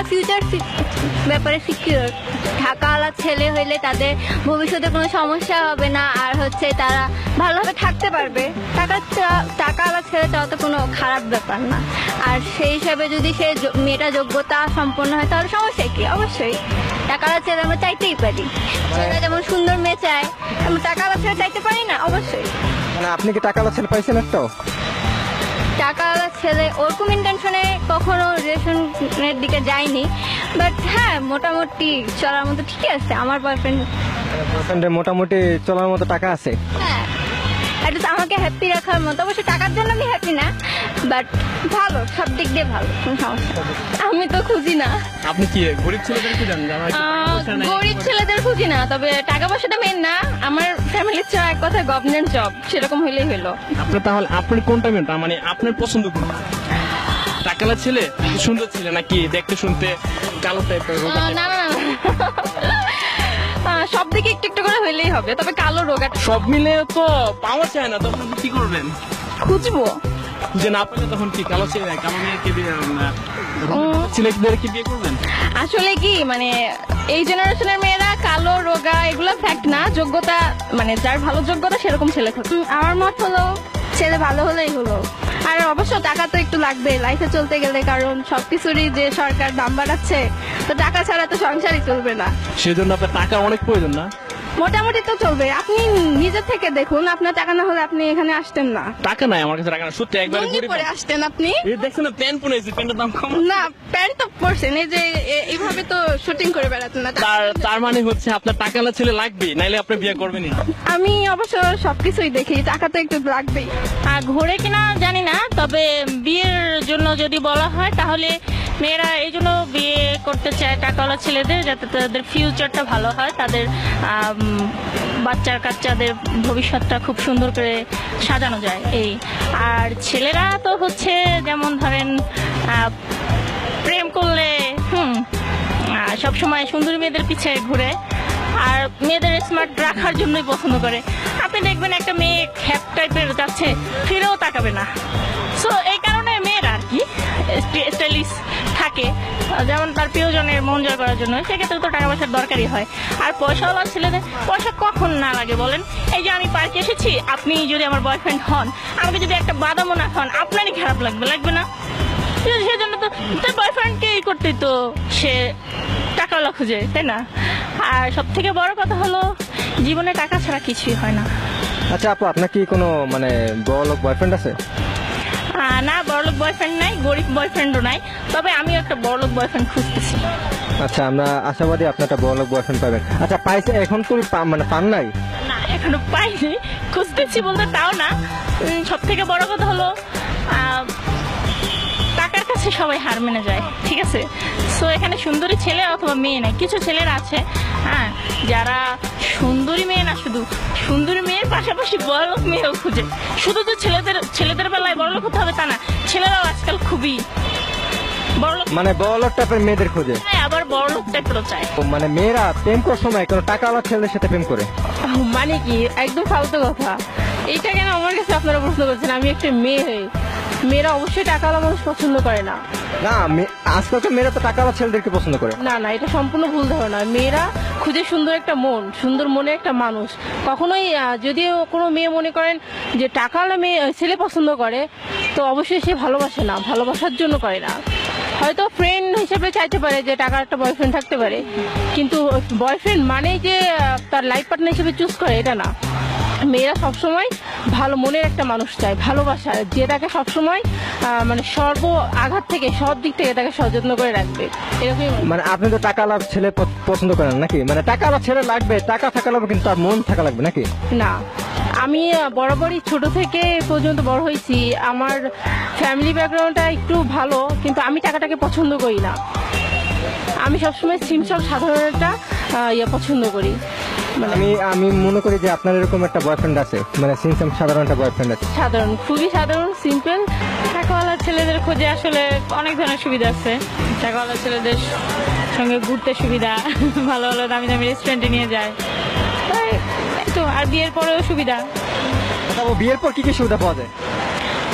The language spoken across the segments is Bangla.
ফিউচার ব্যাপারে সিকিউর। টাকাওয়ালা ছেলে হইলে তাদের ভবিষ্যতে কোনো সমস্যা হবে না, আর হচ্ছে তারা ভালোভাবে থাকতে পারবে। টাকাওয়ালা ছেলে চাওয়া তো কোনো খারাপ ব্যাপার না। আর সেই হিসাবে যদি সে মেয়েটা যোগ্যতা সম্পন্ন হয় তাহলে সমস্যা কি? অবশ্যই টাকাওয়ালা ছেলে আমরা চাইতেই পারি। ছেলেরা যেমন সুন্দর মেয়ে চায়, আমরা টাকাওয়ালা ছেলে চাইতে পারি না? অবশ্যই। মানে আপনি কি টাকাওয়ালা ছেলে পাইছেন একটাও? টাকাওয়ালা ছেলে ওরকম ইন্টেনশনে কখনো রিলেশনের দিকে যায়নি, বাট হ্যাঁ মোটামুটি চলার মতো ঠিকই আছে। আমার বয়ফ্রেন্ডের মোটামুটি চলার মতো টাকা আছে? হ্যাঁ, এটা আমাকে হ্যাপি রাখার মতো। অবশ্যই টাকার জন্য আমি হ্যাপি না, বাট ভালো, সব দিক দিয়ে ভালো, কোনো সমস্যা নেই। আমি তো খুঁজি না। আপনি কি গরিব ছেলেদের খুঁজেন? গরিব ছেলেদের খুঁজি না, তবে টাকা পয়সাটা মেন না। আমার ফ্যামিলির চাও এক কথা গভর্নমেন্ট জব, সেরকম হইলেই হলো। তাহলে আপনি কোনটা মেনটা, মানে আপনার পছন্দ কোনটা? টাকালা ছেলে, সুন্দর ছেলে, নাকি দেখতে শুনতে কালো টাইপের? না না না, সব দিকে একটু একটু করে হইলেই হবে, তবে কালো রোগা সব মিলে তো পাওয়া যায় না, তখন আপনি কি করবেন? খুঁজবো। যে না পেলে তখন কি কালো ছেলে, কালো মেয়েকে ছেলেদেরকে বিয়ে করবেন? আসলে কি মানে এই জেনারেশনের মেয়েরা কালো রোগা এগুলো ফ্যাক্ট না, যোগ্যতা মানে যার ভালো যোগ্যতা সেরকম ছেলে থাকে। আমার মত হলো ছেলে ভালো হলেই হলো। আর অবশ্য টাকা তো একটু লাগবে লাইফে চলতে গেলে, কারণ সবকিছুরই যে সরকার দাম বাড়াচ্ছে, তো টাকা ছাড়া তো সংসারই চলবে না। সেজন্য আপনার টাকা অনেক প্রয়োজন না? মোটামুটি তো চলবে। আপনি নিজে থেকে দেখুন, আপনার টাকা না হলে আপনি এখানে আসতেন না। টাকা নাই আমার কাছে, টাকা না, সত্যি একবারে লুঙ্গি গরিব। পরে আসতেন আপনি। এই দেখছেন না প্যান্ট পরেছি, প্যান্টের দাম কম না, প্যান্ট তো পরছেন, এই যে এইভাবে তো শুটিং করে বেড়াতেন না। তার মানে হচ্ছে আপনার টাকালা ছেলে লাগবে, নাইলে আপনি বিয়ে করবেনই? আমি অবশ্য সবকিছুই দেখি, টাকা তো একটু লাগবেই। আর ঘোরে কিনা জানি না, তবে বিয়ের জন্য যদি বলা হয় তাহলে মেয়েরা এই জন্য বিয়ে করতে চায় টাকাওয়ালা ছেলেদের, যাতে তাদের ফিউচারটা ভালো হয়, তাদের কাচ্চাদের ভবিষ্যৎটা খুব সুন্দর করে সাজানো যায় এই। আর ছেলেরা তো হচ্ছে যেমন ধরেন প্রেম করলে সব সময় সুন্দরী মেয়েদের পিছে ঘুরে, আর মেয়েদের স্মার্ট রাখার জন্যই পছন্দ করে। আপনি দেখবেন একটা মেয়ে খ্যাপ টাইপের যাচ্ছে, ফিরেও তাকাবে না। সো এই কারণে মেয়েরা আর কি স্টাইলিশ থাকে, যেমন তার প্রিয়জনের মন জয় করার জন্য। সেক্ষেত্রে তো টাকা পয়সার দরকারই হয়। আর পয়সাওয়ালা ছেলেদের পয়সা কখন না লাগে বলেন? এই যে আমি পার্কে এসেছি, আপনি যদি আমার বয়ফ্রেন্ড হন, আমাকে যদি একটা বাদামও না খান, আপনারই খারাপ লাগবে না? সেজন্য তো তার বয়ফ্রেন্ডকে করতেই তো সে টাকাওয়ালা খুঁজে, তাই না? আর সব থেকে বড় কথা হলো জীবনে টাকা ছাড়া কিছুই হয় না। আচ্ছা আপু, আপনার কি কোনো মানে বড়লোক বয়ফ্রেন্ড আছে? না, বড়লোক বয়ফ্রেন্ড নাই, গরিব বয়ফ্রেন্ডও নাই, তবে আমিও একটা বড়লোক বয়ফ্রেন্ড খুঁজতেছি। আচ্ছা, আমরা আশাবাদী আপনি একটা বড়লোক বয়ফ্রেন্ড পাবেন। আচ্ছা, পাইছে এখন তো মানে পান নাই? না, এখনো পাইনি, খুঁজতেছি বলতে তাও না। সব থেকে বড় কথা হলো টাকার কাছে সবাই হার মেনে যায়, ঠিক আছে? সো এখানে সুন্দরী ছেলে অথবা মেয়ে নাই, কিছু ছেলেরা আছে হ্যাঁ যারা সুন্দরী মেয়ে না, শুধু সুন্দরী মেয়ের পাশাপাশি বড়লোক মেয়েও খুঁজে। শুধু তো ছেলেদের বেলায় বড়লোক হতে হবে তা না, ছেলেরাও আজকাল খুবই বড়লোক, মানে বড়লোক টাইপের মেয়েদের খোঁজে, আবার বড়লোক টাইপেরও চায়। মানে মেয়েরা প্রেম করার সময় কোনো টাকাওয়ালা ছেলেদের সাথে প্রেম করে? মানে কি একদম ফালতু কথা। এইটা কেন আমার কাছে আপনারা প্রশ্ন করছেন? আমি একটা মেয়ে হয়ে, মেয়েরা অবশ্যই টাকাওয়ালা মানুষ পছন্দ করে না। না, আজকালকার মেয়েরা তো টাকাওয়ালা ছেলেদেরকে পছন্দ করে। না না, এটা সম্পূর্ণ ভুল ধারণা। মেয়েরা খুঁজে সুন্দর একটা মন, সুন্দর মনে একটা মানুষ। কখনোই যদিও কোনো মেয়ে মনে করেন যে টাকাওয়ালা মেয়ে ছেলে পছন্দ করে, তো অবশ্যই সে ভালোবাসে না, ভালোবাসার জন্য করে না। হয়তো ফ্রেন্ড হিসেবে চাইতে পারে যে টাকার একটা বয়ফ্রেন্ড থাকতে পারে, কিন্তু বয়ফ্রেন্ড মানেই যে তার লাইফ পার্টনার হিসেবে চুজ করে এটা না। মেয়েরা সবসময় ভালো মনের একটা মানুষ চায়, ভালোবাসা, যে তাকে সবসময় মানে সর্ব আঘাত থেকে সব দিক থেকে তাকে সযত্ন করে রাখবে, এরকমই। মানে আপনি তো টাকাওয়ালা ছেলে পছন্দ করেন নাকি? মানে টাকাওয়ালা ছেলে লাগবে, টাকা থাকা লাগবে, কিন্তু তার মন থাকা লাগবে নাকি? না, আমি বরাবরই ছোট থেকে পর্যন্ত বড় হয়েছি, আমার ফ্যামিলি ব্যাকগ্রাউন্ডটা একটু ভালো, কিন্তু আমি টাকাটাকে পছন্দ করি না। আমি সবসময় সিম্পল সাধারণটা পছন্দ করি। আমি মনে করি যে আপনার এরকম একটা বয়ফ্রেন্ড আছে, মানে সিম্পল সাধারণ একটা বয়ফ্রেন্ড আছে। সাধারণ, খুবই সাধারণ, সিম্পল। টাকাওয়ালা ছেলেদের খোঁজে আসলে অনেক ধরনের সুবিধা আছে। টাকাওয়ালা ছেলেদের সঙ্গে ঘুরতে সুবিধা, ভালো ভালো দামি দামি রেস্টুরেন্টে নিয়ে যায়, তো আর বিয়ের পরেও সুবিধা। বিয়ের পর কি কি সুবিধা পাওয়া যায়?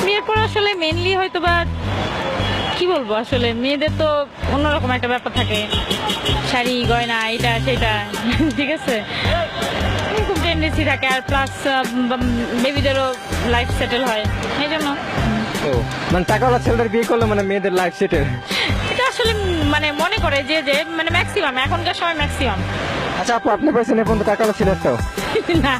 বিয়ের পর আসলে মেনলি হয়তো বা কি বলবো আসলে মেয়েদের তো অন্যরকম একটা ব্যাপার থাকে, শাড়ি গয়না এটা সেটা ঠিক আছে, এরকম টেন্ডেন্সি থাকে। আর প্লাস বেবিদেরও লাইফ সেটেল হয় এই জন্য। ও মানে টাকাওয়ালা ছেলেদের বিয়ে করলে মানে মেয়েদের লাইফ সেটেল। এটা আসলে মানে মনে করে যে যে মানে ম্যাক্সিমাম এখনকার সময় ম্যাক্সিমাম আচ্ছা আপু, আপনি পাইছেন এখন তো টাকাওয়ালা ছেলের তো? না